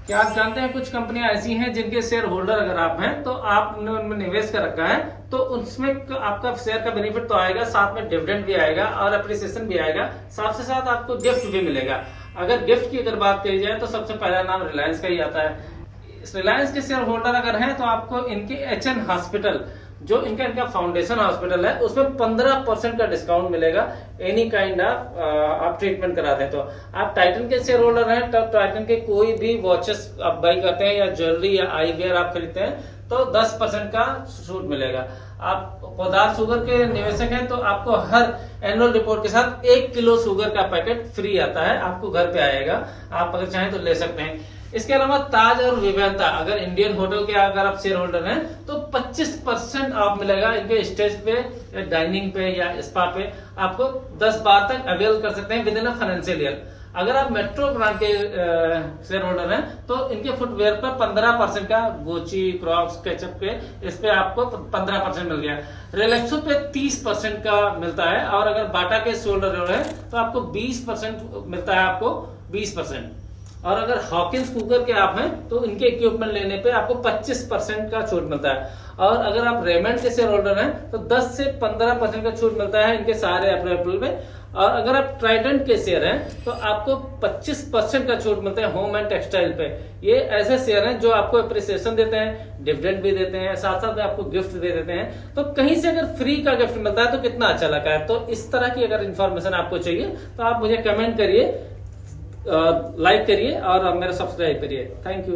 क्या आप जानते हैं कुछ कंपनियां ऐसी हैं जिनके शेयर होल्डर अगर आप हैं तो आपने उनमें निवेश कर रखा है तो उसमें आपका शेयर का बेनिफिट तो आएगा, साथ में डिविडेंड भी आएगा और अप्रिसिएशन भी आएगा, साथ से साथ आपको गिफ्ट भी मिलेगा। अगर गिफ्ट की अगर बात करी जाए तो सबसे पहला नाम रिलायंस का ही आता है। रिलायंस के शेयर होल्डर अगर हैं तो आपको इनके एचएन हॉस्पिटल, जो इनका फाउंडेशन हॉस्पिटल है, उसमें 15% का डिस्काउंट मिलेगा एनी काइंड ऑफ आप ट्रीटमेंट कराते हैं। तो आप टाइटन के शेयर होल्डर हैं तब टाइटन के कोई भी वॉचेस आप बाई करते हैं या ज्वेलरी या आईवेयर आप खरीदते हैं तो 10% का छूट मिलेगा। आप पौधार शुगर के निवेशक हैं तो आपको हर एनुअल रिपोर्ट के साथ 1 किलो शुगर का पैकेट फ्री आता है, आपको घर पे आएगा। आप अगर चाहें तो ले सकते हैं। इसके अलावा ताज और विवेंता, अगर इंडियन होटल के अगर आप शेयर होल्डर हैं तो 25% ऑफ मिलेगा इनके स्टेज पे या डाइनिंग पे या स्पा पे, आपको 10 बार तक अवेल कर सकते हैं with in a financial year. अगर आप मेट्रो ब्रांड के शेयर होल्डर हैं तो इनके फुटवेयर पर 15% का गुची, क्रॉक्स, केचप के इस पे आपको 15% मिल गया। रिलैक्सो पे 30% का मिलता है और अगर बाटा के शेयर होल्डर है तो आपको 20% मिलता है, आपको 20%। और अगर हॉकिंस कुकर के आप हैं तो इनके इक्विपमेंट लेने पे आपको 25% का छूट मिलता है। और अगर आप रेमंड के शेयर होल्डर हैं तो 10 से 15% का छूट मिलता है इनके सारे एप्लीकेबल में। और अगर आप ट्राइडेंट के शेयर हैं तो आपको 25% का छूट मिलता है होम एंड टेक्सटाइल पे। ये ऐसे शेयर हैं जो आपको अप्रिसिएशन देते हैं, डिविडेंड भी देते हैं, साथ साथ में आपको गिफ्ट दे देते हैं। तो कहीं से अगर फ्री का गिफ्ट मिलता है तो कितना अच्छा लगा है। तो इस तरह की अगर इंफॉर्मेशन आपको चाहिए तो आप मुझे कमेंट करिए, लाइक करिए और मेरा सब्सक्राइब करिए। Thank you.